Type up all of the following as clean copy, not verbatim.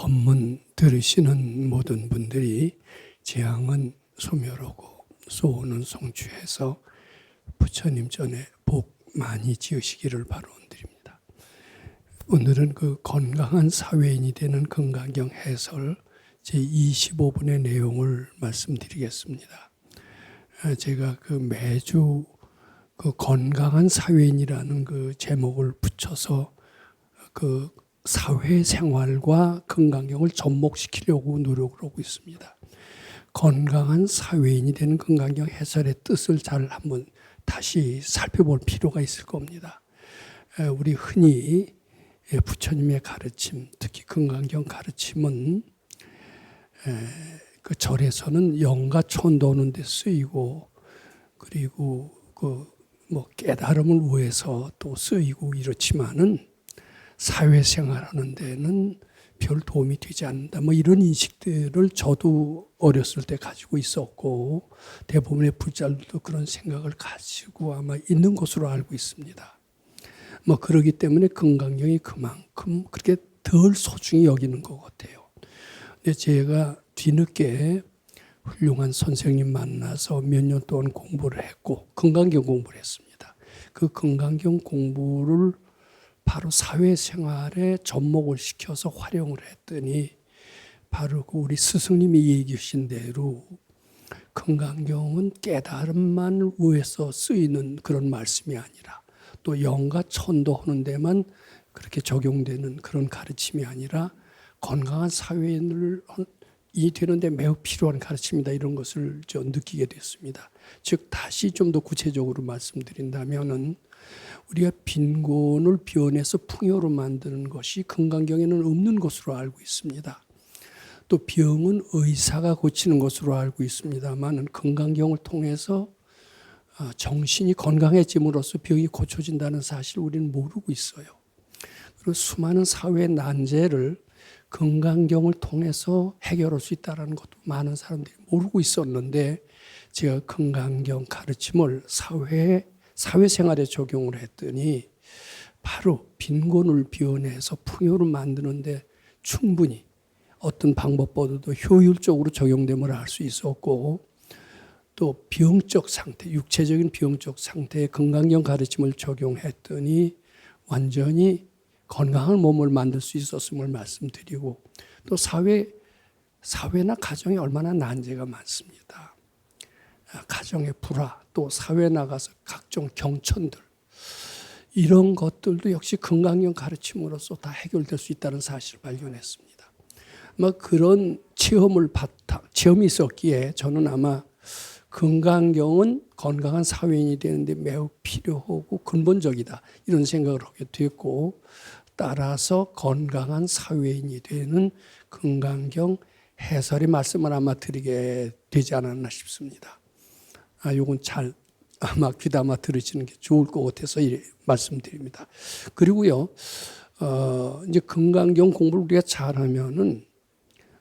법문 들으시는 모든 분들이 재앙은 소멸하고 소원은 성취해서 부처님 전에 복 많이 지으시기를 바라드립니다. 오늘은 그 건강한 사회인이 되는 건강경 해설 제25분의 내용을 말씀드리겠습니다. 제가 그 매주 그 건강한 사회인이라는 그 제목을 붙여서 그 사회생활과 건강경을 접목시키려고 노력을 하고 있습니다. 건강한 사회인이 되는 건강경 해설의 뜻을 잘 한번 다시 살펴볼 필요가 있을 겁니다. 우리 흔히 부처님의 가르침, 특히 건강경 가르침은 그 절에서는 영가 천도하는 데 쓰이고, 그리고 그 뭐 깨달음을 위해서 또 쓰이고 이렇지만은 사회생활하는 데는 별 도움이 되지 않는다. 뭐 이런 인식들을 저도 어렸을 때 가지고 있었고, 대부분의 불자들도 그런 생각을 가지고 아마 있는 것으로 알고 있습니다. 뭐 그러기 때문에 건강경이 그만큼 그렇게 덜 소중히 여기는 것 같아요. 근데 제가 뒤늦게 훌륭한 선생님 만나서 몇 년 동안 공부를 했고, 건강경 공부를 했습니다. 그 건강경 공부를 바로 사회생활에 접목을 시켜서 활용을 했더니 바로 그 우리 스승님이 얘기해 주신 대로 건강경은 깨달음만 위해서 쓰이는 그런 말씀이 아니라 또 영가 천도하는 데만 그렇게 적용되는 그런 가르침이 아니라 건강한 사회인이 되는데 매우 필요한 가르침이다, 이런 것을 느끼게 됐습니다. 즉 다시 좀 더 구체적으로 말씀드린다면은 우리가 빈곤을 변해서 풍요로 만드는 것이 건강경에는 없는 것으로 알고 있습니다. 또 병은 의사가 고치는 것으로 알고 있습니다만 건강경을 통해서 정신이 건강해짐으로써 병이 고쳐진다는 사실을 우리는 모르고 있어요. 그리고 수많은 사회 난제를 건강경을 통해서 해결할 수 있다는 것도 많은 사람들이 모르고 있었는데, 제가 건강경 가르침을 사회생활에 적용을 했더니 바로 빈곤을 비워내서 풍요를 만드는데 충분히 어떤 방법보다도 효율적으로 적용됨을 알 수 있었고, 또 병적 상태, 육체적인 병적 상태에 건강경 가르침을 적용했더니 완전히 건강한 몸을 만들 수 있었음을 말씀드리고, 또 사회나 가정에 얼마나 난제가 많습니다. 가정의 불화, 또 사회에 나가서 각종 경천들, 이런 것들도 역시 건강경 가르침으로써 다 해결될 수 있다는 사실을 발견했습니다. 아마 그런 체험이 있었기에 저는 아마 건강경은 건강한 사회인이 되는데 매우 필요하고 근본적이다, 이런 생각을 하게 됐고, 따라서 건강한 사회인이 되는 건강경 해설의 말씀을 아마 드리게 되지 않았나 싶습니다. 요건 잘 아마 귀담아 들으시는 게 좋을 것 같아서 말씀드립니다. 그리고요, 이제 건강경 공부를 우리가 잘하면은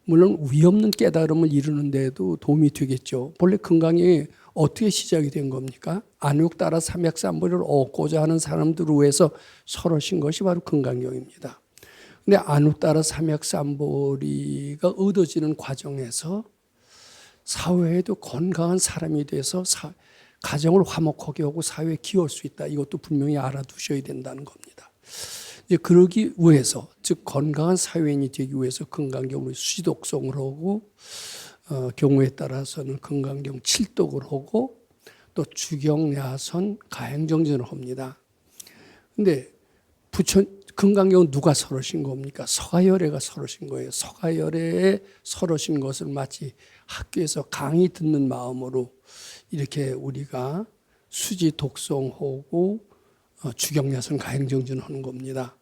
물론 위없는 깨달음을 이루는 데도 도움이 되겠죠. 본래 건강이 어떻게 시작이 된 겁니까? 안욕 따라 삼약삼보리를 얻고자 하는 사람들을 위해서 설하신 것이 바로 건강경입니다. 근데 안욕 따라 삼약삼보리가 얻어지는 과정에서 사회에도 건강한 사람이 돼서 가정을 화목하게 하고 사회에 기여할 수 있다, 이것도 분명히 알아두셔야 된다는 겁니다. 이제 그러기 위해서, 즉 건강한 사회인이 되기 위해서 건강경을 수지독송을 하고, 경우에 따라서는 건강경 7독을 하고, 또 주경야선 가행정진을 합니다. 근데 건강경은 누가 설하신 겁니까? 서가열애가 설하신 거예요. 서가열애에 설하신 것을 마치 학교에서 강의 듣는 마음으로 이렇게 우리가 수지 독송하고 주경야선 가행정진 하는 겁니다.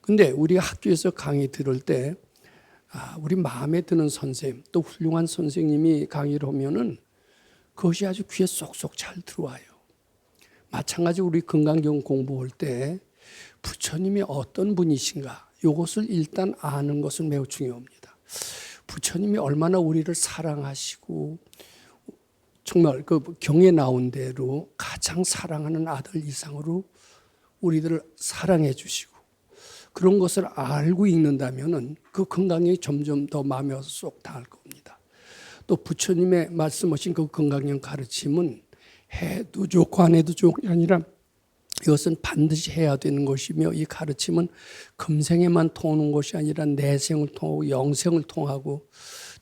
근데 우리 학교에서 강의 들을 때 우리 마음에 드는 선생님, 또 훌륭한 선생님이 강의를 하면은 그것이 아주 귀에 쏙쏙 잘 들어와요. 마찬가지로 우리 건강경 공부할 때 부처님이 어떤 분이신가, 이것을 일단 아는 것은 매우 중요합니다. 부처님이 얼마나 우리를 사랑하시고, 정말 그 경에 나온 대로 가장 사랑하는 아들 이상으로 우리들을 사랑해 주시고, 그런 것을 알고 읽는다면은 그 건강이 점점 더 마음에 쏙 닿을 겁니다. 또 부처님의 말씀하신 그 건강형 가르침은 해도 좋고 안 해도 좋은 게 아니라 이것은 반드시 해야 되는 것이며, 이 가르침은 금생에만 통하는 것이 아니라 내생을 통하고 영생을 통하고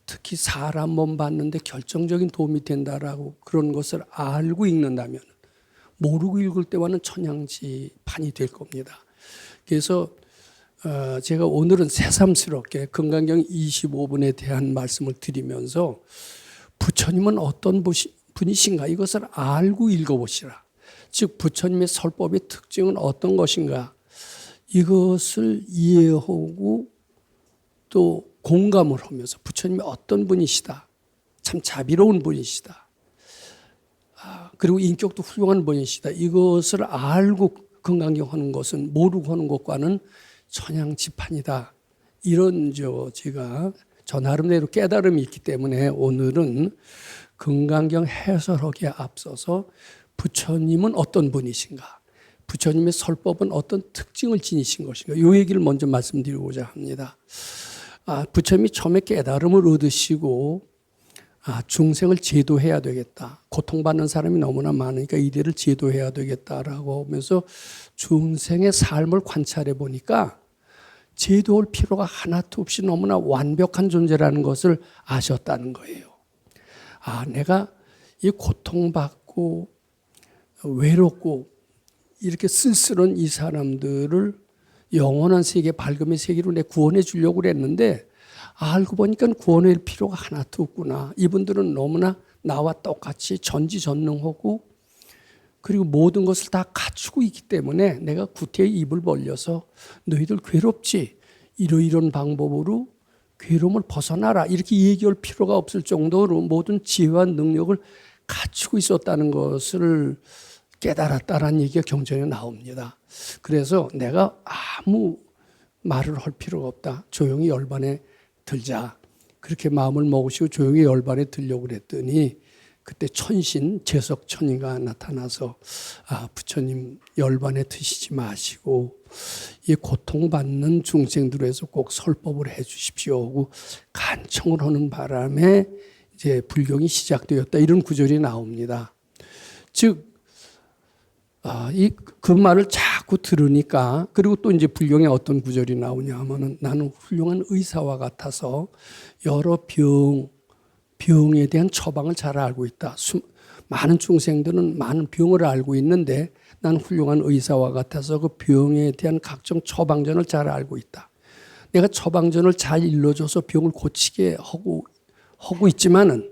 특히 사람 몸 받는데 결정적인 도움이 된다라고 그런 것을 알고 읽는다면, 모르고 읽을 때와는 천양지판이 될 겁니다. 그래서 제가 오늘은 새삼스럽게 건강경 25분에 대한 말씀을 드리면서 부처님은 어떤 분이신가 이것을 알고 읽어보시라. 즉 부처님의 설법의 특징은 어떤 것인가 이것을 이해하고 또 공감을 하면서 부처님이 어떤 분이시다, 참 자비로운 분이시다, 그리고 인격도 훌륭한 분이시다, 이것을 알고 건강경 하는 것은 모르고 하는 것과는 천양지판이다. 이런 제가 저 나름대로 깨달음이 있기 때문에 오늘은 건강경 해설하기에 앞서서 부처님은 어떤 분이신가, 부처님의 설법은 어떤 특징을 지니신 것인가, 이 얘기를 먼저 말씀드리고자 합니다. 부처님이 처음에 깨달음을 얻으시고 중생을 제도해야 되겠다, 고통받는 사람이 너무나 많으니까 이들을 제도해야 되겠다라고 하면서 중생의 삶을 관찰해 보니까 제도할 필요가 하나도 없이 너무나 완벽한 존재라는 것을 아셨다는 거예요. 내가 이 고통받고 외롭고 이렇게 쓸쓸한 이 사람들을 영원한 세계, 밝음의 세계로 내 구원해 주려고 그랬는데 알고 보니까 구원할 필요가 하나도 없구나. 이분들은 너무나 나와 똑같이 전지전능하고 그리고 모든 것을 다 갖추고 있기 때문에 내가 구태의 입을 벌려서 너희들 괴롭지, 이러이런 방법으로 괴로움을 벗어나라 이렇게 얘기할 필요가 없을 정도로 모든 지혜와 능력을 갖추고 있었다는 것을 깨달았다라는 얘기가 경전에 나옵니다. 그래서 내가 아무 말을 할 필요가 없다, 조용히 열반에 들자, 그렇게 마음을 먹으시고 조용히 열반에 들려고 그랬더니 그때 천신 제석천이가 나타나서 부처님 열반에 드시지 마시고 이 고통받는 중생들을 위해서 꼭 설법을 해 주십시오 하고 간청을 하는 바람에 이제 불경이 시작되었다, 이런 구절이 나옵니다. 즉 그 말을 자꾸 들으니까, 그리고 또 이제 불경에 어떤 구절이 나오냐 하면은 나는 훌륭한 의사와 같아서 여러 병에 대한 처방을 잘 알고 있다. 많은 중생들은 많은 병을 알고 있는데 나는 훌륭한 의사와 같아서 그 병에 대한 각종 처방전을 잘 알고 있다. 내가 처방전을 잘 일러줘서 병을 고치게 하고 있지만은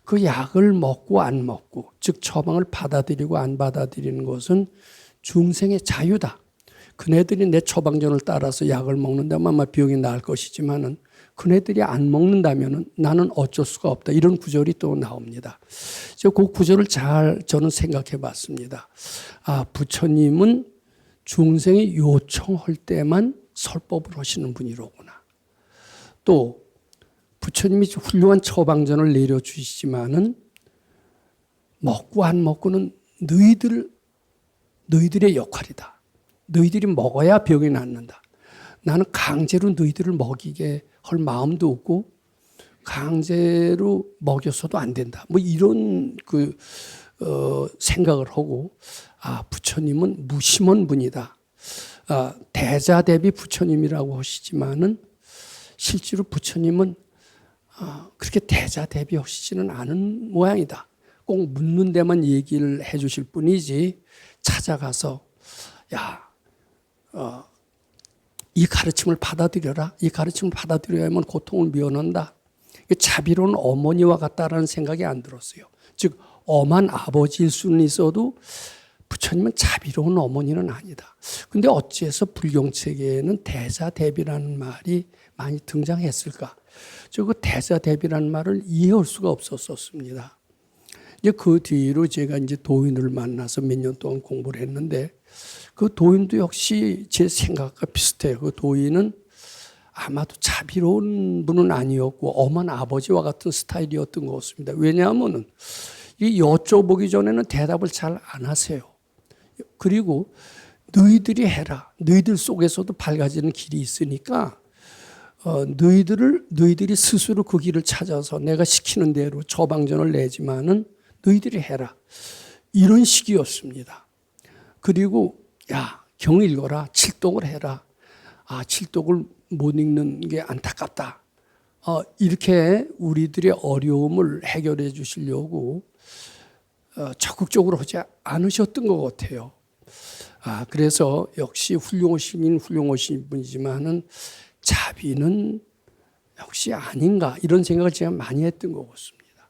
그 약을 먹고 안 먹고, 즉 처방을 받아들이고 안 받아들이는 것은 중생의 자유다. 그네들이 내 처방전을 따라서 약을 먹는다면 아마 병이 나을 것이지만은 그네들이 안 먹는다면은 나는 어쩔 수가 없다. 이런 구절이 또 나옵니다. 그 구절을 잘 저는 생각해 봤습니다. 부처님은 중생이 요청할 때만 설법을 하시는 분이로구나. 또 부처님이 훌륭한 처방전을 내려주시지만은 먹고 안 먹고는 너희들의 역할이다. 너희들이 먹어야 병이 낫는다. 나는 강제로 너희들을 먹이게 할 마음도 없고 강제로 먹여서도 안 된다. 뭐 이런 생각을 하고 부처님은 무심한 분이다. 대자대비 부처님이라고 하시지만은 실제로 부처님은 그렇게 대자대비 하시지는 않은 모양이다. 꼭 묻는 데만 얘기를 해 주실 뿐이지 찾아가서 이 가르침을 받아들여라. 이 가르침을 받아들여야만 고통을 면한다. 자비로운 어머니와 같다라는 생각이 안 들었어요. 즉 엄한 아버지일 수는 있어도 부처님은 자비로운 어머니는 아니다. 근데 어찌해서 불경책에는 대자대비라는 말이 많이 등장했을까? 그 대자대비라는 말을 이해할 수가 없었습니다. 이제 그 뒤로 제가 이제 도인을 만나서 몇 년 동안 공부를 했는데 그 도인도 역시 제 생각과 비슷해요. 그 도인은 아마도 자비로운 분은 아니었고 엄한 아버지와 같은 스타일이었던 것 같습니다. 왜냐하면은 이 여쭤보기 전에는 대답을 잘 안 하세요. 그리고 너희들이 해라. 너희들 속에서도 밝아지는 길이 있으니까 너희들이 스스로 그 길을 찾아서 내가 시키는 대로 처방전을 내지만은 너희들이 해라. 이런 식이었습니다. 그리고 야, 경 읽어라. 칠독을 해라. 아, 칠독을 못 읽는 게 안타깝다. 이렇게 우리들의 어려움을 해결해 주시려고 적극적으로 하지 않으셨던 것 같아요. 그래서 역시 훌륭하신 분이지만은 자비는 역시 아닌가 이런 생각을 제가 많이 했던 것 같습니다.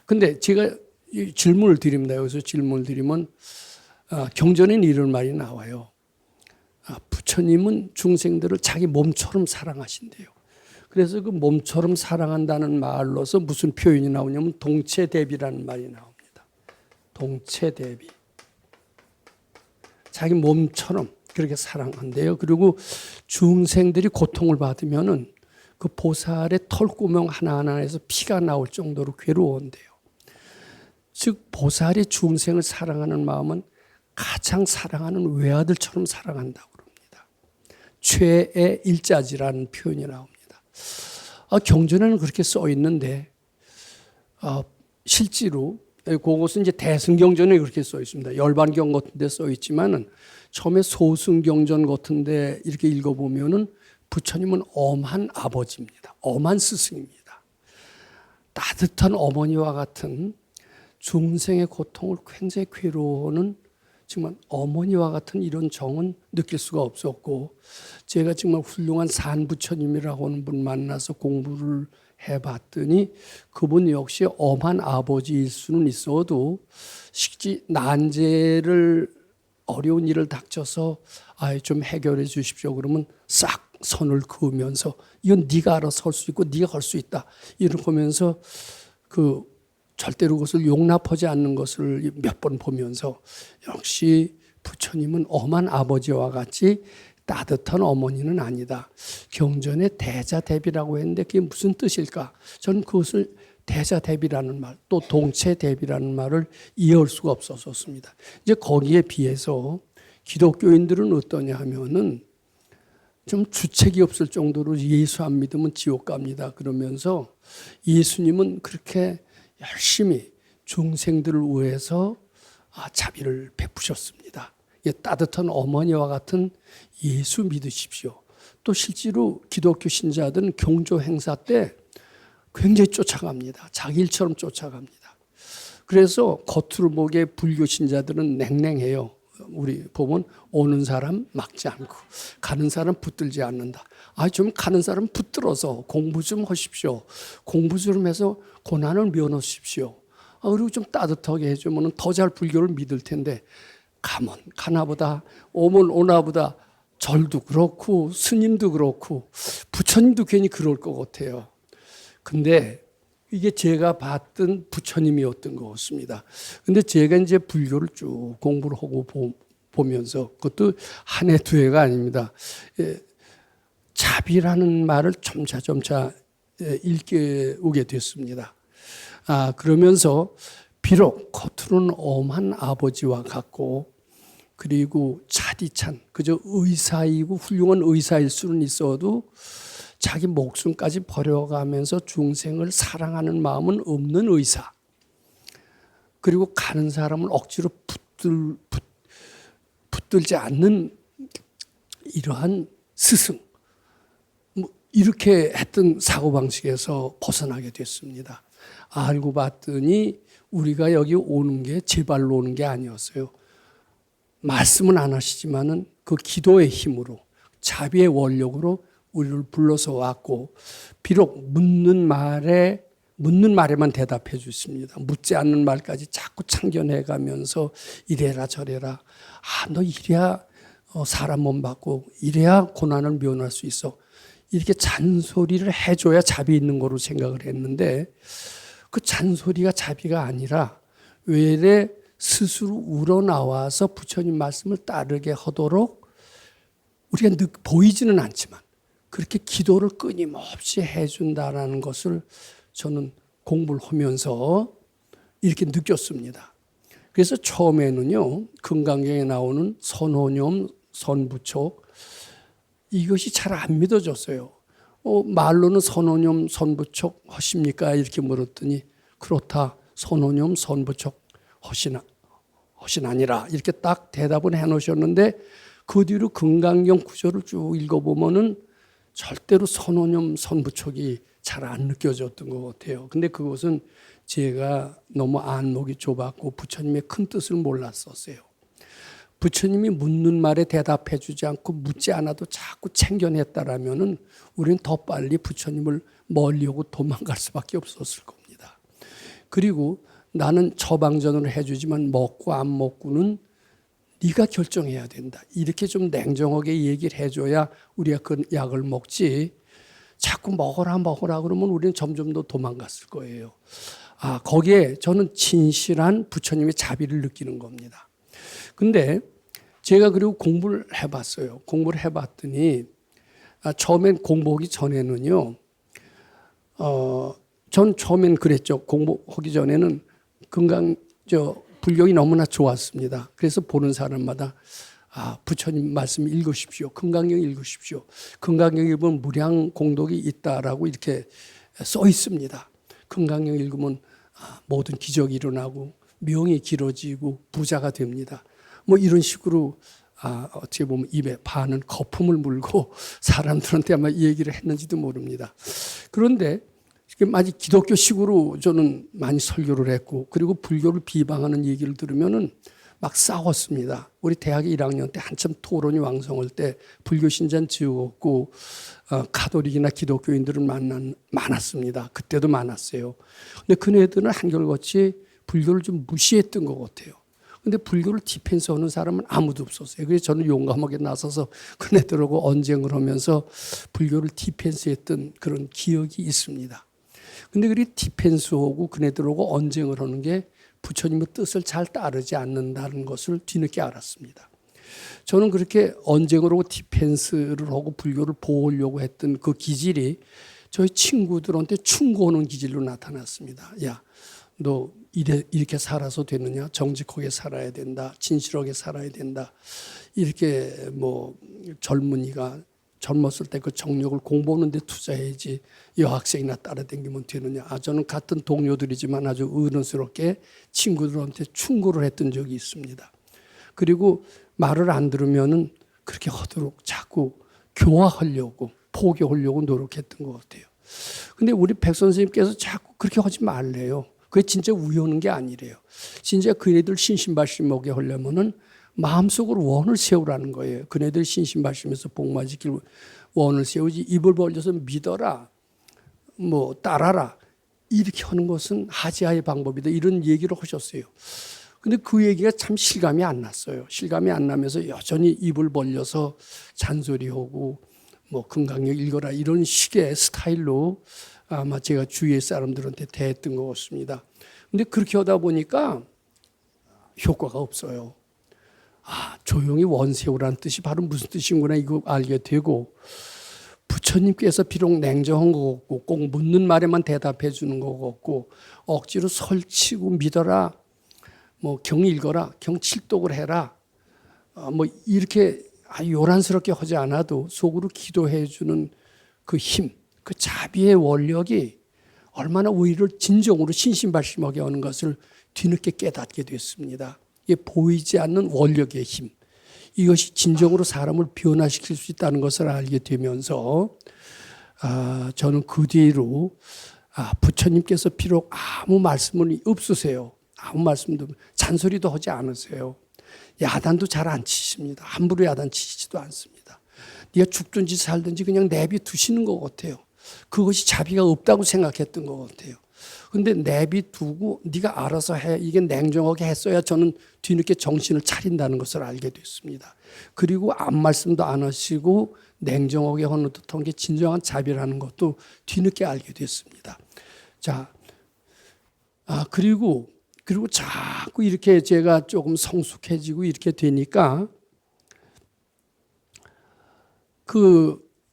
근데 제가 질문을 드립니다. 여기서 질문을 드리면 경전에는 이런 말이 나와요. 부처님은 중생들을 자기 몸처럼 사랑하신대요. 그래서 그 몸처럼 사랑한다는 말로서 무슨 표현이 나오냐면 동체대비라는 말이 나옵니다. 동체대비. 자기 몸처럼 그렇게 사랑한대요. 그리고 중생들이 고통을 받으면은 그 보살의 털구멍 하나하나에서 피가 나올 정도로 괴로워한대요. 즉 보살이 중생을 사랑하는 마음은 가장 사랑하는 외아들처럼 사랑한다고 그럽니다. 최애 일자지라는 표현이 나옵니다. 경전에는 그렇게 써 있는데 실제로 그것은 이제 대승경전에 그렇게 써 있습니다. 열반경 같은 데 써 있지만은 처음에 소승경전 같은 데 이렇게 읽어보면은 부처님은 엄한 아버지입니다. 엄한 스승입니다. 따뜻한 어머니와 같은 중생의 고통을 굉장히 괴로워하는 정말 어머니와 같은 이런 정은 느낄 수가 없었고, 제가 정말 훌륭한 산부처님이라고 하는 분 만나서 공부를 해봤더니 그분 역시 엄한 아버지일 수는 있어도 식지 난제를 어려운 일을 닥쳐서 좀 해결해 주십시오 그러면 싹 선을 그으면서 이건 네가 알아서 할 수 있고 네가 할 수 있다 이렇게 하면서 절대로 그것을 용납하지 않는 것을 몇 번 보면서 역시 부처님은 엄한 아버지와 같이 따뜻한 어머니는 아니다. 경전에 대자대비라고 했는데 그게 무슨 뜻일까? 저는 그것을 대자대비라는 말, 또 동체대비라는 말을 이해할 수가 없었습니다. 이제 거기에 비해서 기독교인들은 어떠냐 하면은 좀 주책이 없을 정도로 예수 안 믿으면 지옥 갑니다. 그러면서 예수님은 그렇게 열심히 중생들을 위해서 자비를 베푸셨습니다. 따뜻한 어머니와 같은 예수 믿으십시오. 또 실제로 기독교 신자들은 경조 행사 때 굉장히 쫓아갑니다. 자기 일처럼 쫓아갑니다. 그래서 겉으로 보기에 불교 신자들은 냉랭해요. 우리 보면 오는 사람 막지 않고 가는 사람 붙들지 않는다. 좀 가는 사람 붙들어서 공부 좀 하십시오. 공부 좀 해서 고난을 면하십시오. 그리고 좀 따뜻하게 해주면 더 잘 불교를 믿을 텐데 가면 가나보다 오면 오나보다 절도 그렇고 스님도 그렇고 부처님도 괜히 그럴 것 같아요. 근데 이게 제가 봤던 부처님이었던 것 같습니다. 근데 제가 이제 불교를 쭉 공부를 하고 보면서 그것도 한 해, 두 해가 아닙니다. 자비라는 말을 점차 일깨우게 됐습니다. 그러면서 비록 겉으로는 엄한 아버지와 같고 그리고 차디찬 그저 의사이고 훌륭한 의사일 수는 있어도 자기 목숨까지 버려가면서 중생을 사랑하는 마음은 없는 의사, 그리고 가는 사람을 억지로 붙들지 않는 이러한 스승, 이렇게 했던 사고방식에서 벗어나게 됐습니다. 알고 봤더니 우리가 여기 오는 게 제 발로 오는 게 아니었어요. 말씀은 안 하시지만은 그 기도의 힘으로 자비의 원력으로 우리를 불러서 왔고, 비록 묻는 말에만 대답해 주십니다. 묻지 않는 말까지 자꾸 참견해 가면서 이래라 저래라. 너 이래야 사람 몸 받고 이래야 고난을 면할 수 있어. 이렇게 잔소리를 해줘야 자비 있는 거로 생각을 했는데 그 잔소리가 자비가 아니라 외래 스스로 우러나와서 부처님 말씀을 따르게 하도록 우리가 보이지는 않지만 그렇게 기도를 끊임없이 해준다라는 것을 저는 공부를 하면서 이렇게 느꼈습니다. 그래서 처음에는요, 금강경에 나오는 선호념, 선부촉 이것이 잘 안 믿어졌어요. 말로는 선오념 선부촉 하십니까? 이렇게 물었더니 그렇다. 선오념 선부촉 하시나니라 이렇게 딱 대답을 해놓으셨는데 그 뒤로 금강경 구절을 쭉 읽어보면은 절대로 선오념 선부촉이 잘 안 느껴졌던 것 같아요. 근데 그것은 제가 너무 안목이 좁았고 부처님의 큰 뜻을 몰랐었어요. 부처님이 묻는 말에 대답해 주지 않고 묻지 않아도 자꾸 챙겨냈다라면은 우리는 더 빨리 부처님을 멀리하고 도망갈 수밖에 없었을 겁니다. 그리고 나는 처방전을 해주지만 먹고 안 먹고는 네가 결정해야 된다. 이렇게 좀 냉정하게 얘기를 해줘야 우리가 그 약을 먹지. 자꾸 먹어라 그러면 우리는 점점 더 도망갔을 거예요. 거기에 저는 진실한 부처님의 자비를 느끼는 겁니다. 근데 제가 그리고 공부를 해봤어요. 공부를 해봤더니 처음엔 공부하기 전에는요. 전 처음엔 그랬죠. 공부하기 전에는 불경이 너무나 좋았습니다. 그래서 보는 사람마다 부처님 말씀 읽으십시오. 금강경 읽으십시오. 금강경 읽으면 무량 공덕이 있다라고 이렇게 써 있습니다. 금강경 읽으면 모든 기적이 일어나고 명이 길어지고 부자가 됩니다. 뭐 이런 식으로 어떻게 보면 입에 반은 거품을 물고 사람들한테 아마 얘기를 했는지도 모릅니다. 그런데 마치 기독교식으로 저는 많이 설교를 했고 그리고 불교를 비방하는 얘기를 들으면은 막 싸웠습니다. 우리 대학에 1학년 때 한참 토론이 왕성할 때 불교 신자는 지옥없고 가톨릭이나 기독교인들은 많았습니다. 그때도 많았어요. 근데 그네들은 한결같이 불교를 좀 무시했던 것 같아요. 근데 불교를 디펜스하는 사람은 아무도 없었어요. 그래서 저는 용감하게 나서서 그네들하고 언쟁을 하면서 불교를 디펜스했던 그런 기억이 있습니다. 근데 그리 디펜스하고 그네들하고 언쟁을 하는 게 부처님의 뜻을 잘 따르지 않는다는 것을 뒤늦게 알았습니다. 저는 그렇게 언쟁을 하고 디펜스를 하고 불교를 보호하려고 했던 그 기질이 저희 친구들한테 충고하는 기질로 나타났습니다. 야, 너 이렇게 살아서 되느냐? 정직하게 살아야 된다. 진실하게 살아야 된다. 이렇게 뭐 젊은이가 젊었을 때 그 정력을 공부하는 데 투자해야지 여학생이나 따라다니면 되느냐. 저는 같은 동료들이지만 아주 어른스럽게 친구들한테 충고를 했던 적이 있습니다. 그리고 말을 안 들으면은 그렇게 하도록 자꾸 교화하려고 포교하려고 노력했던 것 같아요. 근데 우리 백 선생님께서 자꾸 그렇게 하지 말래요. 그게 진짜 우연한 게 아니래요. 진짜 그네들 신신발심하게 하려면은 마음속으로 원을 세우라는 거예요. 그네들 신신발심에서 복마지길 원을 세우지 입을 벌려서 믿어라, 뭐 따라라 이렇게 하는 것은 하지아의 방법이다. 이런 얘기를 하셨어요. 근데 그 얘기가 참 실감이 안 났어요. 실감이 안 나면서 여전히 입을 벌려서 잔소리하고 뭐 금강경 읽어라 이런 식의 스타일로 아마 제가 주위의 사람들한테 대했던 것 같습니다. 근데 그렇게 하다 보니까 효과가 없어요. 조용히 원 세우라는 뜻이 바로 무슨 뜻인구나 이거 알게 되고 부처님께서 비록 냉정한 것 같고 꼭 묻는 말에만 대답해 주는 것 같고 억지로 설치고 믿어라 뭐 경 읽어라 경 칠독을 해라 뭐 이렇게 요란스럽게 하지 않아도 속으로 기도해 주는 그 힘, 그 자비의 원력이 얼마나 우리를 진정으로 신신발심하게 하는 것을 뒤늦게 깨닫게 됐습니다. 이게 보이지 않는 원력의 힘, 이것이 진정으로 사람을 변화시킬 수 있다는 것을 알게 되면서 저는 그 뒤로 부처님께서 비록 아무 말씀은 없으세요. 아무 말씀도 잔소리도 하지 않으세요. 야단도 잘 안 치십니다. 함부로 야단 치시지도 않습니다. 네가 죽든지 살든지 그냥 내비 두시는 것 같아요. 그것이 자비가 없다고 생각했던 것 같아요. 근데 내비두고 네가 알아서 해. 이게 냉정하게 했어야 저는 뒤늦게 정신을 차린다는 것을 알게 됐습니다. 그리고 아무 말씀도 안 하시고 냉정하게 하는 듯한 게 진정한 자비라는 것도 뒤늦게 알게 됐습니다. 자, 그리고 자꾸 이렇게 제가 조금 성숙해지고 이렇게 되니까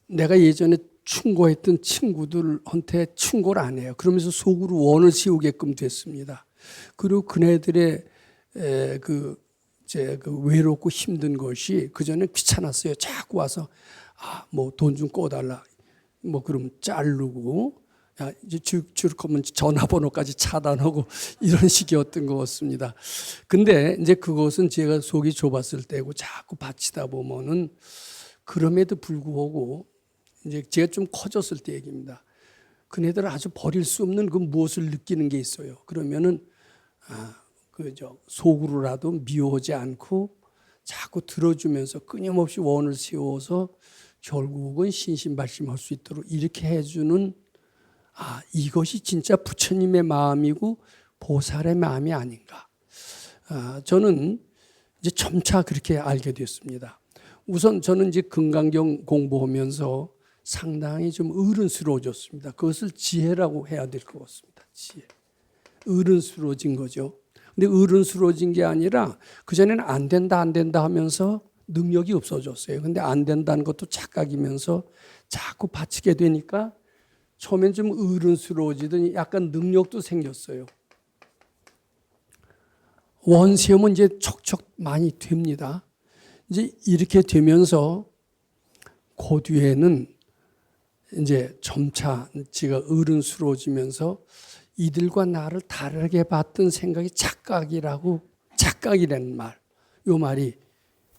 내가 예전에 충고했던 친구들한테 충고를 안 해요. 그러면서 속으로 원을 세우게끔 됐습니다. 그리고 그네들의 제 그 외롭고 힘든 것이 그전에 귀찮았어요. 자꾸 와서 뭐 돈 좀 꿔달라. 뭐 그럼 자르고 야 이제 줄거면 전화번호까지 차단하고 이런 식이었던 것 같습니다. 근데 이제 그것은 제가 속이 좁았을 때고 자꾸 바치다 보면은 그럼에도 불구하고 이제 제가 좀 커졌을 때 얘기입니다. 그네들 아주 버릴 수 없는 그 무엇을 느끼는 게 있어요. 그러면은 속으로라도 미워하지 않고 자꾸 들어주면서 끊임없이 원을 세워서 결국은 신신발심할 수 있도록 이렇게 해주는 이것이 진짜 부처님의 마음이고 보살의 마음이 아닌가. 저는 이제 점차 그렇게 알게 됐습니다. 우선 저는 이제 금강경 공부하면서 상당히 좀 어른스러워졌습니다. 그것을 지혜라고 해야 될 것 같습니다. 지혜. 어른스러워진 거죠. 근데 어른스러워진 게 아니라 그전에는 안 된다 하면서 능력이 없어졌어요. 근데 안 된다는 것도 착각이면서 자꾸 바치게 되니까 처음엔 좀 어른스러워지더니 약간 능력도 생겼어요. 원시험은 이제 척척 많이 됩니다. 이제 이렇게 되면서 그 뒤에는 이제 점차 제가 어른스러워지면서 이들과 나를 다르게 봤던 생각이 착각이라는 말. 요 말이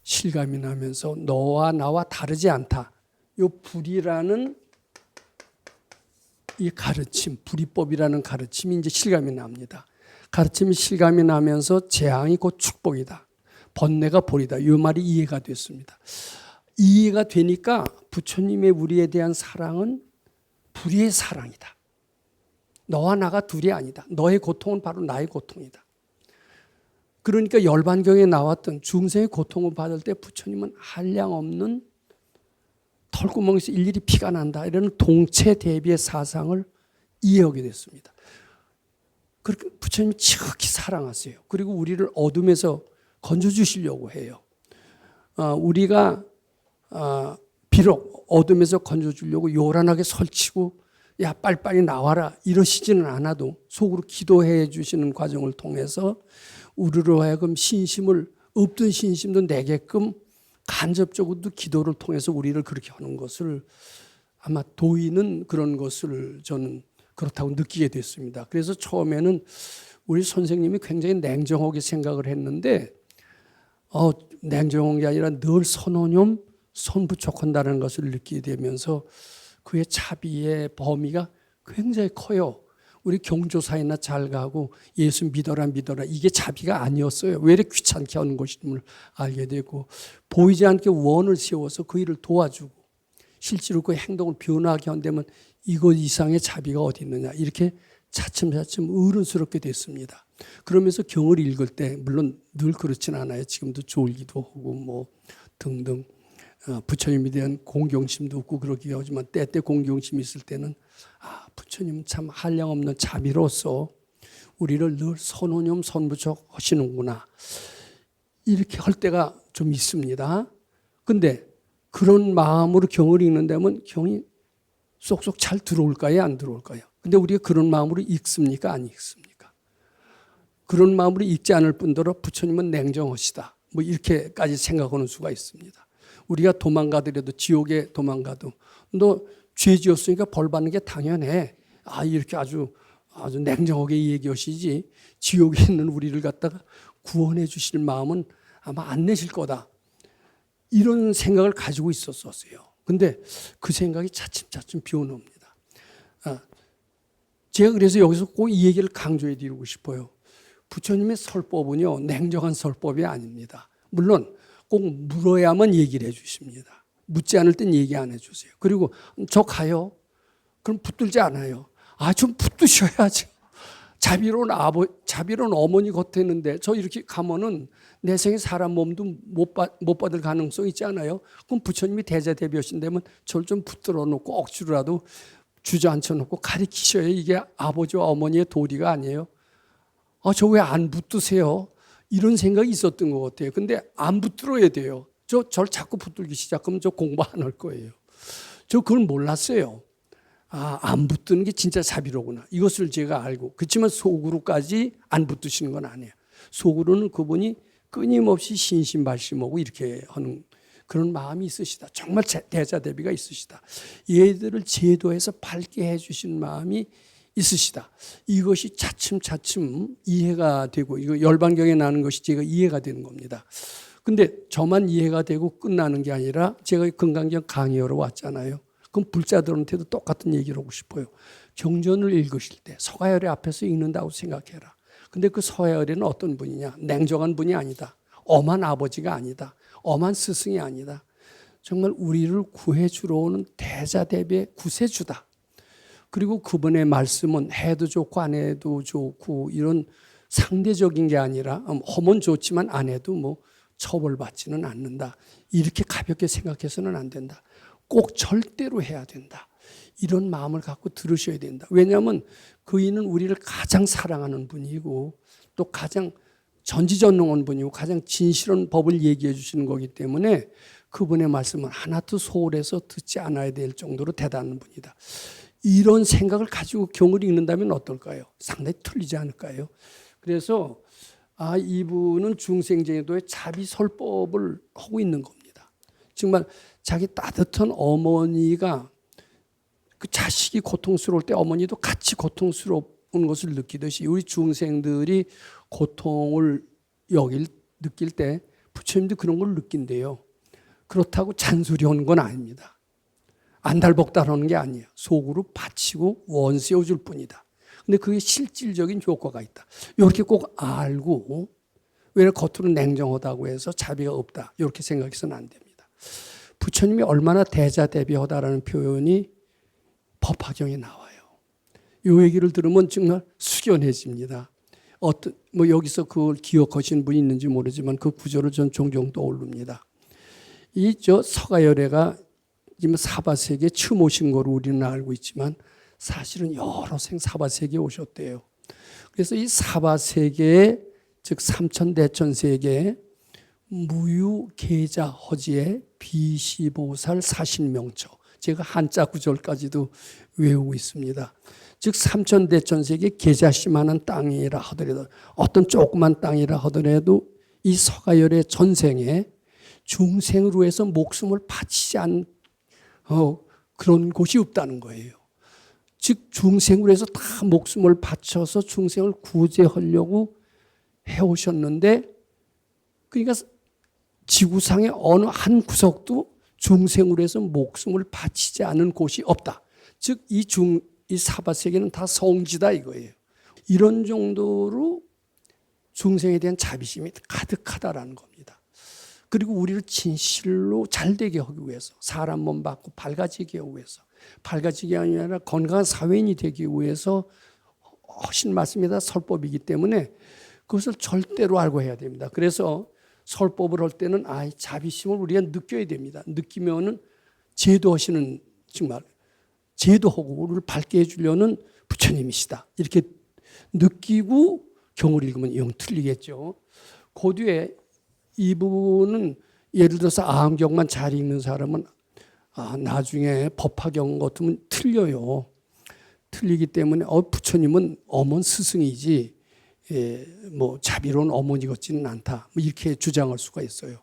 실감이 나면서 너와 나와 다르지 않다. 요 불이라는 이 가르침, 불이법이라는 가르침이 이제 실감이 납니다. 가르침이 실감이 나면서 재앙이 곧 축복이다. 번뇌가 볼이다. 이 말이 이해가 됐습니다. 이해가 되니까 부처님의 우리에 대한 사랑은 불의의 사랑이다. 너와 나가 둘이 아니다. 너의 고통은 바로 나의 고통이다. 그러니까 열반경에 나왔던 중생의 고통을 받을 때 부처님은 한량없는 털구멍에서 일일이 피가 난다. 이런 동체 대비의 사상을 이해하게 됐습니다. 그렇게 부처님이 지극히 사랑하세요. 그리고 우리를 어둠에서 건져주시려고 해요. 우리가 비록 어둠에서 건져주려고 요란하게 설치고 야 빨리빨리 나와라 이러시지는 않아도 속으로 기도해 주시는 과정을 통해서 우리로 하여금 없던 신심도 내게끔 간접적으로도 기도를 통해서 우리를 그렇게 하는 것을 아마 도의는 그런 것을 저는 그렇다고 느끼게 됐습니다. 그래서 처음에는 우리 선생님이 굉장히 냉정하게 생각을 했는데 냉정한 게 아니라 늘 선언념 선부촉한다는 것을 느끼게 되면서 그의 차비의 범위가 굉장히 커요. 우리 경조사이나 잘 가고 예수 믿어라 이게 자비가 아니었어요. 왜 이렇게 귀찮게 하는 것임을 알게 되고 보이지 않게 원을 세워서 그 일을 도와주고 실제로 그 행동을 변화하게 한다면 이것 이상의 자비가 어디 있느냐 이렇게 차츰차츰 어른스럽게 됐습니다. 그러면서 경을 읽을 때 물론 늘 그렇지는 않아요. 지금도 졸기도 하고 뭐 등등 부처님에 대한 공경심도 없고 그러기도 하지만 때때 공경심이 있을 때는 부처님은 참 한량없는 자비로서 우리를 늘 선호념 선부적 하시는구나 이렇게 할 때가 좀 있습니다. 근데 그런 마음으로 경을 읽는다면 경이 쏙쏙 잘 들어올까요? 안 들어올까요? 근데 우리가 그런 마음으로 읽습니까? 안 읽습니까? 그런 마음으로 읽지 않을 뿐더러 부처님은 냉정하시다. 뭐 이렇게까지 생각하는 수가 있습니다. 우리가 도망가더라도 지옥에 도망가도 너 죄 지었으니까 벌 받는 게 당연해. 이렇게 아주 냉정하게 얘기하시지 지옥에 있는 우리를 갖다가 구원해 주실 마음은 아마 안 내실 거다. 이런 생각을 가지고 있었어요. 근데 그 생각이 차츰차츰 비워놉니다. 제가 그래서 여기서 꼭 이 얘기를 강조해 드리고 싶어요. 부처님의 설법은요, 냉정한 설법이 아닙니다. 물론 꼭 물어야만 얘기를 해 주십니다. 묻지 않을 땐 얘기 안 해 주세요. 그리고 저 가요? 그럼 붙들지 않아요. 좀 붙드셔야죠. 자비로운 어머니 겉에는데 저 이렇게 가면은 내 생에 사람 몸도 못 받을 가능성 있지 않아요? 그럼 부처님이 대자대비하신다면 저를 좀 붙들어 놓고 억지로라도 주저앉혀 놓고 가리키셔야 이게 아버지와 어머니의 도리가 아니에요. 저 왜 안 붙드세요? 이런 생각이 있었던 것 같아요. 근데 안 붙들어야 돼요. 저를 자꾸 붙들기 시작하면 저 공부 안 할 거예요. 저 그걸 몰랐어요. 안 붙드는 게 진짜 자비로구나. 이것을 제가 알고. 그렇지만 속으로까지 안 붙드시는 건 아니에요. 속으로는 그분이 끊임없이 신신발심하고 이렇게 하는 그런 마음이 있으시다. 정말 대자대비가 있으시다. 얘들을 제도해서 밝게 해주신 마음이 있으시다. 이것이 차츰차츰 이해가 되고, 이거 열반경에 나는 것이 제가 이해가 되는 겁니다. 근데 저만 이해가 되고 끝나는 게 아니라 제가 금강경 강의하러 왔잖아요. 그럼 불자들한테도 똑같은 얘기를 하고 싶어요. 경전을 읽으실 때 서가열의 앞에서 읽는다고 생각해라. 근데 그 서가열에는 어떤 분이냐? 냉정한 분이 아니다. 엄한 아버지가 아니다. 엄한 스승이 아니다. 정말 우리를 구해주러 오는 대자대비의 구세주다. 그리고 그분의 말씀은 해도 좋고 안 해도 좋고 이런 상대적인 게 아니라 하면 좋지만 안 해도 뭐 처벌받지는 않는다. 이렇게 가볍게 생각해서는 안 된다. 꼭 절대로 해야 된다. 이런 마음을 갖고 들으셔야 된다. 왜냐하면 그이는 우리를 가장 사랑하는 분이고 또 가장 전지전능한 분이고 가장 진실한 법을 얘기해 주시는 거기 때문에 그분의 말씀은 하나도 소홀해서 듣지 않아야 될 정도로 대단한 분이다. 이런 생각을 가지고 경을 읽는다면 어떨까요? 상당히 틀리지 않을까요? 그래서 이분은 중생제도의 자비설법을 하고 있는 겁니다. 정말 자기 따뜻한 어머니가 그 자식이 고통스러울 때 어머니도 같이 고통스러운 것을 느끼듯이 우리 중생들이 고통을 느낄 때 부처님도 그런 걸 느낀대요. 그렇다고 잔소리하는 건 아닙니다. 안달복달하는 게 아니에요. 속으로 바치고 원세워줄 뿐이다. 근데 그게 실질적인 효과가 있다. 이렇게 꼭 알고 왜 겉으로 냉정하다고 해서 자비가 없다. 이렇게 생각해서는 안 됩니다. 부처님이 얼마나 대자대비하다라는 표현이 법화경에 나와요. 이 얘기를 들으면 정말 숙연해집니다. 여기서 그걸 기억하시는 분이 있는지 모르지만 그 구절을 전 종종 떠오릅니다. 서가열애가 지금 사바세계에 처음 오신 거로 우리는 알고 있지만 사실은 여러 생 사바세계에 오셨대요. 그래서 이 사바세계에 즉 삼천대천세계에 무유계자 허지의 비시보살 사신명처, 제가 한자 구절까지도 외우고 있습니다. 즉 삼천대천세계 계자씨만한 땅이라 하더라도 어떤 조그만 땅이라 하더라도 이 서가열의 전생에 중생으로 해서 목숨을 바치지 않은 그런 곳이 없다는 거예요. 즉 중생으로 해서 다 목숨을 바쳐서 중생을 구제하려고 해오셨는데 그러니까 지구상의 어느 한 구석도 중생으로 해서 목숨을 바치지 않은 곳이 없다. 즉 이 사바세계는 다 성지다 이거예요. 이런 정도로 중생에 대한 자비심이 가득하다라는 겁니다. 그리고 우리를 진실로 잘되게 하기 위해서 사람 몸 받고 밝아지게 하기 위해서 밝아지게 아니라 건강한 사회인이 되기 위해서 하신 말씀이다 설법이기 때문에 그것을 절대로 알고 해야 됩니다. 그래서 설법을 할 때는 자비심을 우리가 느껴야 됩니다. 느끼면은 제도하시는 정말 제도하고 우리를 밝게 해주려는 부처님이시다. 이렇게 느끼고 경을 읽으면 영 틀리겠죠. 그 뒤에 이분은 예를 들어서 아함경만 잘 읽는 사람은 나중에 법화경 같으면 틀려요. 틀리기 때문에 부처님은 어머니 스승이지 자비로운 어머니 같지는 않다. 이렇게 주장할 수가 있어요.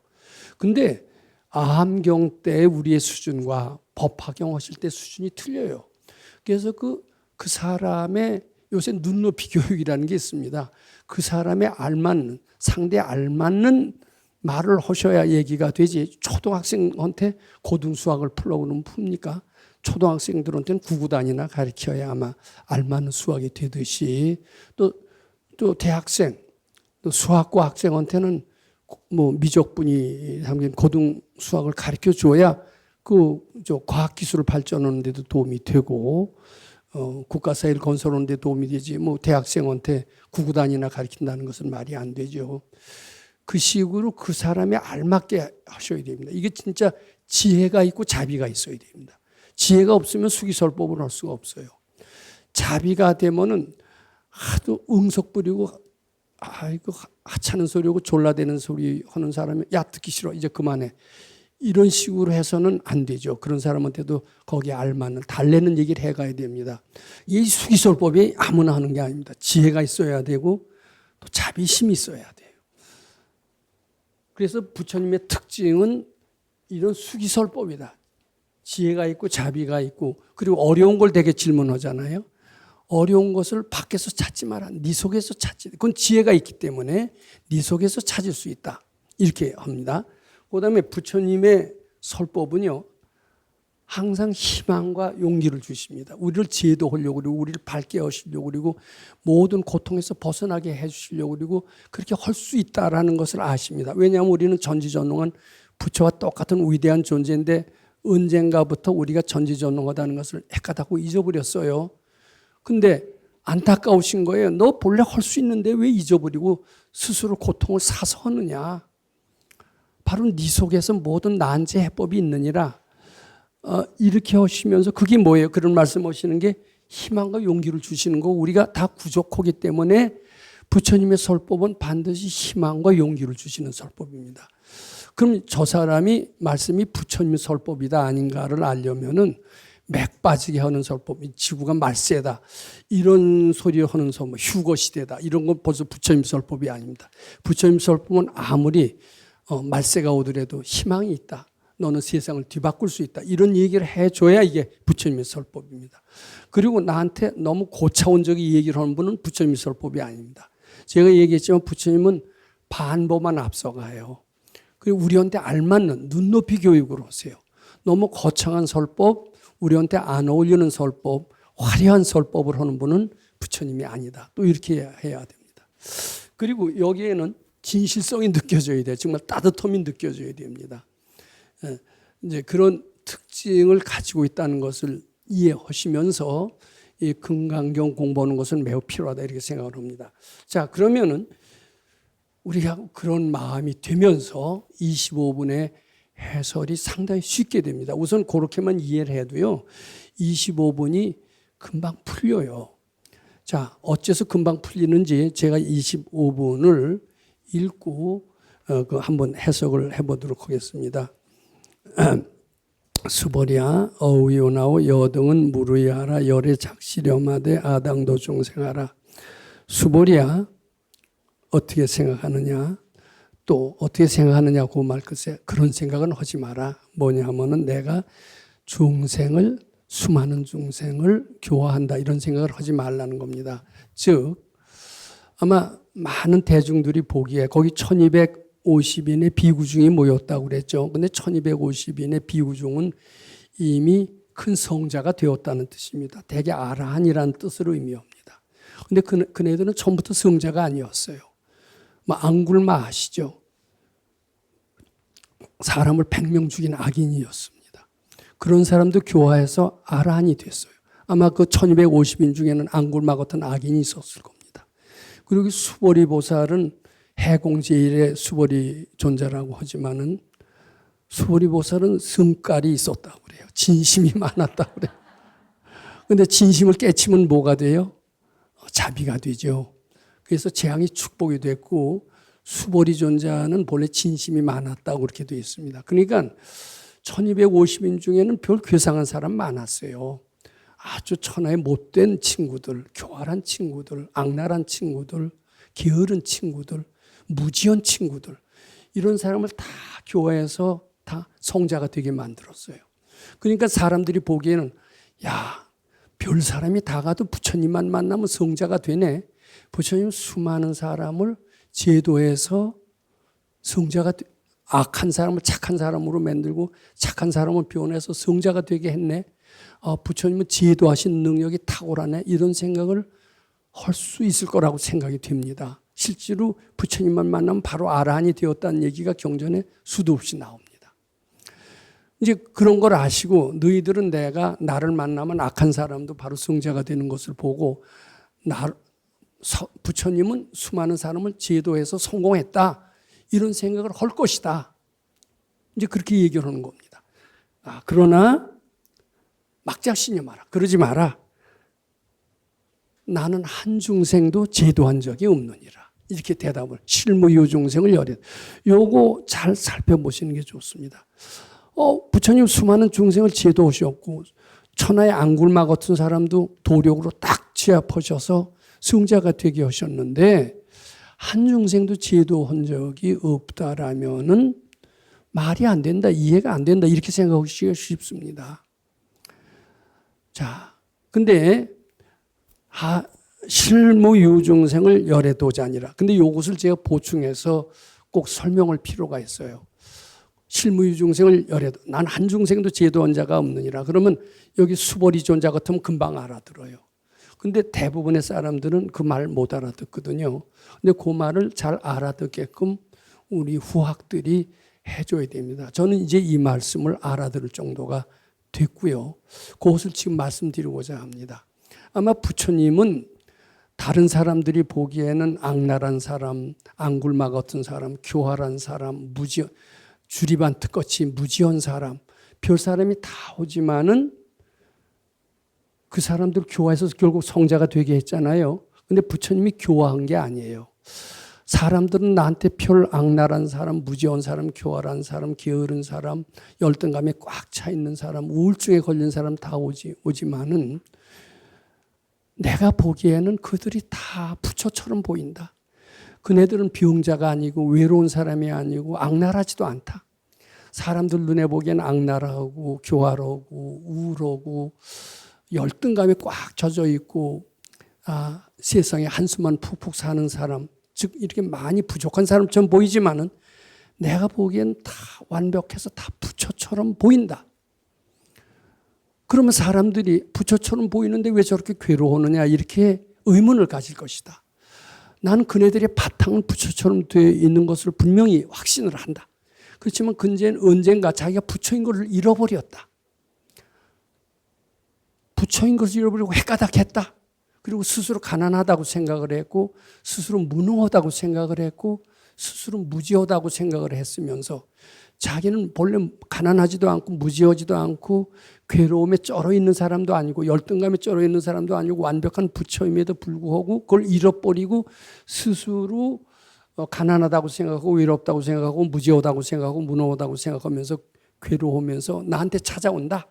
근데 아함경 때 우리의 수준과 법화경 하실 때 수준이 틀려요. 그래서 그 사람의 요새 눈높이 교육이라는 게 있습니다. 그 사람의 알맞는 상대에 알맞는 말을 하셔야 얘기가 되지. 초등학생한테 고등수학을 풀라고 그러면 풉니까? 초등학생들한테는 구구단이나 가르쳐야 아마 알맞는 수학이 되듯이 또 대학생, 또 수학과 학생한테는 미적분이 담긴 고등 수학을 가르쳐 줘야 과학 기술을 발전하는 데도 도움이 되고 국가사회를 건설하는 데 도움이 되지. 대학생한테 구구단이나 가르친다는 것은 말이 안 되죠. 그 식으로 그 사람에 알맞게 하셔야 됩니다. 이게 진짜 지혜가 있고 자비가 있어야 됩니다. 지혜가 없으면 수기설법을 할 수가 없어요. 자비가 되면은 하도 응석 부리고 이거 하찮은 소리하고 졸라대는 소리 하는 사람이 듣기 싫어 이제 그만해 이런 식으로 해서는 안 되죠. 그런 사람한테도 거기에 알맞는 달래는 얘기를 해가야 됩니다. 이 수기설법이 아무나 하는 게 아닙니다. 지혜가 있어야 되고 또 자비심이 있어야 돼요. 그래서 부처님의 특징은 이런 수기설법이다. 지혜가 있고 자비가 있고 그리고 어려운 걸 되게 질문하잖아요. 어려운 것을 밖에서 찾지 마라. 네 속에서 찾지. 그건 지혜가 있기 때문에 네 속에서 찾을 수 있다. 이렇게 합니다. 그다음에 부처님의 설법은요. 항상 희망과 용기를 주십니다. 우리를 지혜도하려고 그리고 우리를 밝게 하시려고 그리고 모든 고통에서 벗어나게 해주시려고 그리고 그렇게 할 수 있다라는 것을 아십니다. 왜냐하면 우리는 전지전능한 부처와 똑같은 위대한 존재인데 언젠가부터 우리가 전지전능하다는 것을 헷갈하고 잊어버렸어요. 근데 안타까우신 거예요. 너 본래 할 수 있는데 왜 잊어버리고 스스로 고통을 사서 하느냐. 바로 네 속에서 모든 난제 해법이 있느니라. 이렇게 하시면서 그게 뭐예요? 그런 말씀하시는 게 희망과 용기를 주시는 거. 우리가 다 부족하기 때문에 부처님의 설법은 반드시 희망과 용기를 주시는 설법입니다. 그럼 저 사람이 말씀이 부처님의 설법이다 아닌가를 알려면은 맥 빠지게 하는 설법, 지구가 말세다 이런 소리 하는 설법, 휴거 시대다 이런 건 벌써 부처님 설법이 아닙니다. 부처님 설법은 아무리 말세가 오더라도 희망이 있다. 너는 세상을 뒤바꿀 수 있다. 이런 얘기를 해줘야 이게 부처님의 설법입니다. 그리고 나한테 너무 고차원적인 얘기를 하는 분은 부처님의 설법이 아닙니다. 제가 얘기했지만 부처님은 반보만 앞서가요. 그리고 우리한테 알맞는 눈높이 교육으로 오세요. 너무 거창한 설법, 우리한테 안 어울리는 설법, 화려한 설법을 하는 분은 부처님이 아니다. 또 이렇게 해야 됩니다. 그리고 여기에는 진실성이 느껴져야 돼요. 정말 따뜻함이 느껴져야 됩니다. 이제 그런 특징을 가지고 있다는 것을 이해하시면서 이 금강경 공부하는 것은 매우 필요하다 이렇게 생각을 합니다. 자, 그러면은 우리가 그런 마음이 되면서 25분의 해설이 상당히 쉽게 됩니다. 우선 그렇게만 이해를 해도요. 25분이 금방 풀려요. 자, 어째서 금방 풀리는지 제가 25분을 읽고 한번 해석을 해보도록 하겠습니다. 수보리야 어우요나오 여등은 무르야하라 열의 작시렴하되 아당도 중생하라. 수보리야 어떻게 생각하느냐? 또 어떻게 생각하느냐고 말 글쎄 그런 생각은 하지 마라. 뭐냐 하면은 내가 중생을 수많은 중생을 교화한다 이런 생각을 하지 말라는 겁니다. 즉 아마 많은 대중들이 보기에 거기 1250인의 비구중이 모였다고 그랬죠. 근데 1250인의 비구중은 이미 큰 성자가 되었다는 뜻입니다. 대개 아라한이라는 뜻으로 의미합니다. 근데 그네들은 처음부터 성자가 아니었어요. 앙굴마 아시죠? 사람을 100명 죽인 악인이었습니다. 그런 사람도 교화해서 아라한이 됐어요. 아마 그 1250인 중에는 앙굴마 같은 악인이 있었을 겁니다. 그리고 수보리 보살은 해공제일의 수보리 존재라고 하지만은 수보리 보살은 성깔이 있었다고 그래요. 진심이 많았다고 그래요. 근데 진심을 깨치면 뭐가 돼요? 자비가 되죠. 그래서 재앙이 축복이 됐고 수보리 존자는 본래 진심이 많았다고 그렇게 되어 있습니다. 그러니까 1250인 중에는 별 괴상한 사람 많았어요. 아주 천하의 못된 친구들, 교활한 친구들, 악랄한 친구들, 게으른 친구들, 무지한 친구들 이런 사람을 다 교화해서 다 성자가 되게 만들었어요. 그러니까 사람들이 보기에는 야, 별 사람이 다 가도 부처님만 만나면 성자가 되네. 부처님 수많은 사람을 제도해서 성자가 악한 사람을 착한 사람으로 만들고 착한 사람을 변해서 성자가 되게 했네. 부처님은 제도하신 능력이 탁월하네. 이런 생각을 할 수 있을 거라고 생각이 됩니다. 실제로 부처님만 만나면 바로 아라한이 되었다는 얘기가 경전에 수도 없이 나옵니다. 이제 그런 걸 아시고 너희들은 내가 나를 만나면 악한 사람도 바로 성자가 되는 것을 보고 부처님은 수많은 사람을 제도해서 성공했다. 이런 생각을 할 것이다. 이제 그렇게 얘기를 하는 겁니다. 그러나 막자신여 마라. 그러지 마라. 나는 한 중생도 제도한 적이 없느니라. 이렇게 대답을 실무요 중생을 여려. 요거 잘 살펴보시는 게 좋습니다. 부처님 수많은 중생을 제도하셨고 천하의 앙굴마 같은 사람도 도력으로 딱 제압하셔서 성자가 되게 하셨는데 한중생도 제도한 적이 없다라면은 말이 안 된다, 이해가 안 된다 이렇게 생각하기가 쉽습니다. 자, 근데 실무유중생을 열애도자니라. 근데 이것을 제가 보충해서 꼭 설명할 필요가 있어요. 실무유중생을 열애도. 난 한중생도 제도한 자가 없느니라. 그러면 여기 수벌이존자 같으면 금방 알아들어요. 근데 대부분의 사람들은 그 말 못 알아듣거든요. 근데 그 말을 잘 알아듣게끔 우리 후학들이 해줘야 됩니다. 저는 이제 이 말씀을 알아들을 정도가 됐고요. 그것을 지금 말씀드리고자 합니다. 아마 부처님은 다른 사람들이 보기에는 악랄한 사람, 앙굴마 같은 사람, 교활한 사람, 주리반 특같이 무지한 사람, 별 사람이 다 오지만은 그 사람들 교화해서 결국 성자가 되게 했잖아요. 근데 부처님이 교화한 게 아니에요. 사람들은 나한테 별 악랄한 사람, 무지한 사람, 교활한 사람, 게으른 사람, 열등감에 꽉 차 있는 사람, 우울증에 걸린 사람 다 오지만은 내가 보기에는 그들이 다 부처처럼 보인다. 그네들은 병자가 아니고 외로운 사람이 아니고 악랄하지도 않다. 사람들 눈에 보기에는 악랄하고 교활하고 우울하고 열등감에 꽉 젖어 있고 세상에 한숨만 푹푹 사는 사람, 즉 이렇게 많이 부족한 사람처럼 보이지만은 내가 보기엔 다 완벽해서 다 부처처럼 보인다. 그러면 사람들이 부처처럼 보이는데 왜 저렇게 괴로워하느냐 이렇게 의문을 가질 것이다. 나는 그네들의 바탕은 부처처럼 되어 있는 것을 분명히 확신을 한다. 그렇지만 언젠가 자기가 부처인 것을 잃어버렸다. 부처인 것을 잃어버리고 헷가닥했다. 그리고 스스로 가난하다고 생각을 했고 스스로 무능하다고 생각을 했고 스스로 무지하다고 생각을 했으면서 자기는 본래 가난하지도 않고 무지하지도 않고 괴로움에 쩔어 있는 사람도 아니고 열등감에 쩔어 있는 사람도 아니고 완벽한 부처임에도 불구하고 그걸 잃어버리고 스스로 가난하다고 생각하고 외롭다고 생각하고 무지하다고 생각하고 무능하다고 생각하면서 괴로우면서 나한테 찾아온다.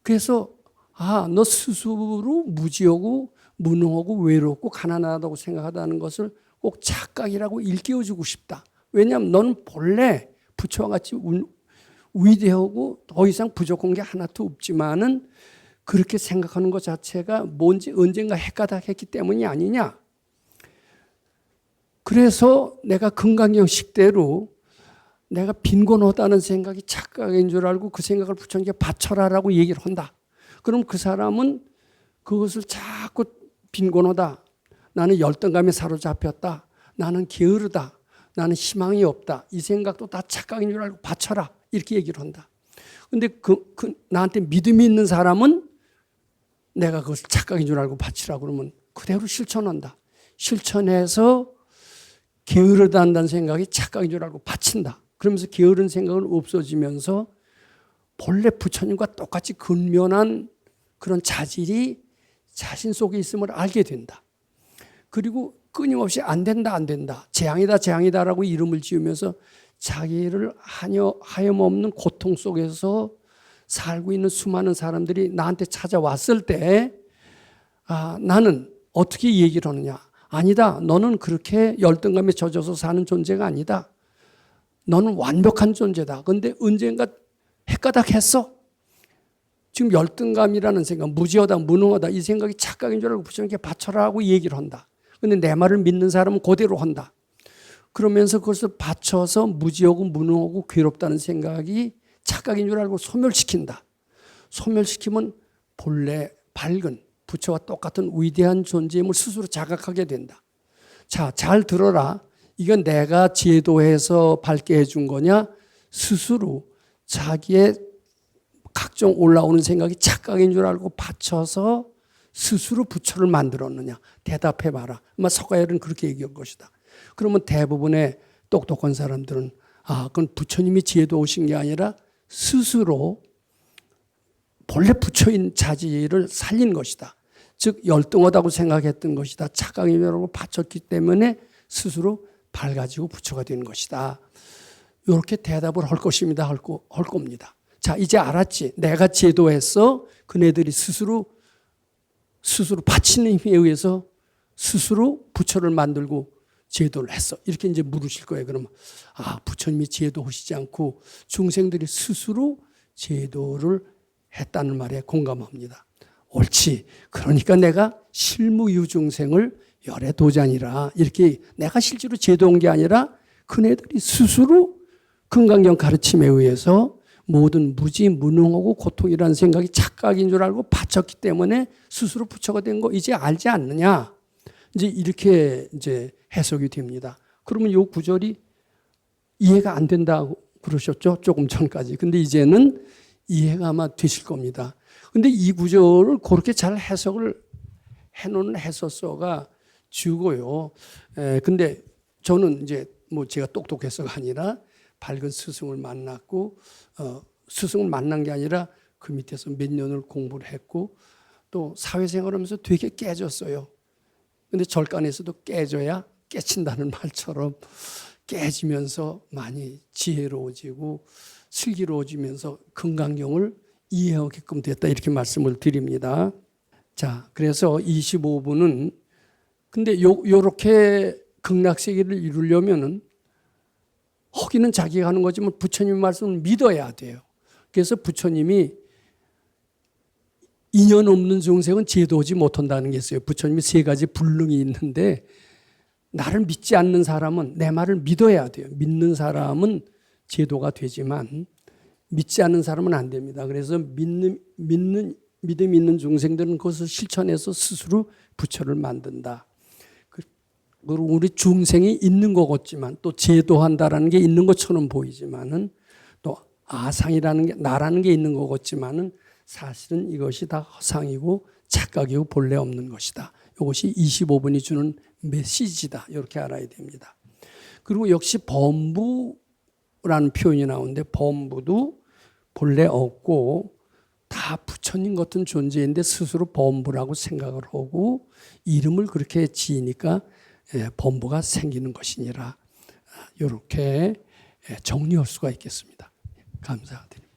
그래서 너 스스로 무지하고 무능하고 외롭고 가난하다고 생각하다는 것을 꼭 착각이라고 일깨워주고 싶다. 왜냐하면 너는 본래 부처와 같이 위대하고 더 이상 부족한 게 하나도 없지만은 그렇게 생각하는 것 자체가 뭔지 언젠가 헷가닥했기 때문이 아니냐. 그래서 내가 금강경식대로 내가 빈곤하다는 생각이 착각인 줄 알고 그 생각을 부처님께 바쳐라라고 얘기를 한다. 그럼 그 사람은 그것을 자꾸 빈곤하다. 나는 열등감에 사로잡혔다. 나는 게으르다. 나는 희망이 없다. 이 생각도 다 착각인 줄 알고 바쳐라. 이렇게 얘기를 한다. 근데 나한테 믿음이 있는 사람은 내가 그것을 착각인 줄 알고 바치라 그러면 그대로 실천한다. 실천해서 게으르다 한다는 생각이 착각인 줄 알고 바친다. 그러면서 게으른 생각은 없어지면서 본래 부처님과 똑같이 근면한 그런 자질이 자신 속에 있음을 알게 된다. 그리고 끊임없이 안 된다, 안 된다. 재앙이다, 재앙이다라고 이름을 지으면서 자기를 하염없는 고통 속에서 살고 있는 수많은 사람들이 나한테 찾아왔을 때 나는 어떻게 얘기를 하느냐. 아니다. 너는 그렇게 열등감에 젖어서 사는 존재가 아니다. 너는 완벽한 존재다. 그런데 언젠가 헷가닥했어. 지금 열등감이라는 생각, 무지하다, 무능하다 이 생각이 착각인 줄 알고 부처님께 바쳐라고 얘기를 한다. 그런데 내 말을 믿는 사람은 그대로 한다. 그러면서 그것을 바쳐서 무지하고 무능하고 괴롭다는 생각이 착각인 줄 알고 소멸시킨다. 소멸시키면 본래 밝은 부처와 똑같은 위대한 존재임을 스스로 자각하게 된다. 자, 잘 들어라. 이건 내가 제도해서 밝게 해준 거냐? 스스로 자기의 각종 올라오는 생각이 착각인 줄 알고 바쳐서 스스로 부처를 만들었느냐? 대답해봐라. 아마 서가열은 그렇게 얘기한 것이다. 그러면 대부분의 똑똑한 사람들은 그건 부처님이 제도하신 게 아니라 스스로 본래 부처인 자질을 살린 것이다. 즉 열등하다고 생각했던 것이다. 착각인 줄 알고 바쳤기 때문에 스스로 밝아지고 부처가 되는 것이다. 이렇게 대답을 할 것입니다. 할 겁니다. 자, 이제 알았지. 내가 제도해서 그네들이 스스로 바치는 힘에 의해서 스스로 부처를 만들고 제도를 했어. 이렇게 이제 물으실 거예요. 그러면 부처님이 제도하시지 않고 중생들이 스스로 제도를 했다는 말에 공감합니다. 옳지. 그러니까 내가 실무유중생을 열애도자니라. 이렇게 내가 실제로 제도한 게 아니라 그네들이 스스로 금강경 가르침에 의해서 모든 무지, 무능하고 고통이라는 생각이 착각인 줄 알고 바쳤기 때문에 스스로 부처가 된 거 이제 알지 않느냐. 이제 이렇게 이제 해석이 됩니다. 그러면 이 구절이 이해가 안 된다고 그러셨죠? 조금 전까지. 근데 이제는 이해가 아마 되실 겁니다. 근데 이 구절을 그렇게 잘 해석을 해놓은 해설서가 주고요. 근데 저는 이제 뭐 제가 똑똑해서가 아니라 밝은 스승을 만났고, 스승을 만난 게 아니라 그 밑에서 몇 년을 공부를 했고, 또 사회생활 하면서 되게 깨졌어요. 근데 절간에서도 깨져야 깨친다는 말처럼 깨지면서 많이 지혜로워지고 슬기로워지면서 금강경을 이해하게끔 됐다. 이렇게 말씀을 드립니다. 자, 그래서 25분은 근데 요렇게 극락세계를 이루려면은 허기는 자기가 하는 거지만 부처님 말씀을 믿어야 돼요. 그래서 부처님이 인연 없는 중생은 제도하지 못한다는 게 있어요. 부처님이 세 가지 불능이 있는데 나를 믿지 않는 사람은 내 말을 믿어야 돼요. 믿는 사람은 제도가 되지만 믿지 않는 사람은 안 됩니다. 그래서 믿음 있는 중생들은 그것을 실천해서 스스로 부처를 만든다. 그리고 우리 중생이 있는 것 같지만 또 제도한다라는 게 있는 것처럼 보이지만은 또 아상이라는 게 나라는 게 있는 것 같지만은 사실은 이것이 다 허상이고 착각이고 본래 없는 것이다. 이것이 25분이 주는 메시지다. 이렇게 알아야 됩니다. 그리고 역시 범부라는 표현이 나오는데 범부도 본래 없고 다 부처님 같은 존재인데 스스로 범부라고 생각을 하고 이름을 그렇게 지으니까 범부가 생기는 것이니라. 이렇게 정리할 수가 있겠습니다. 감사드립니다.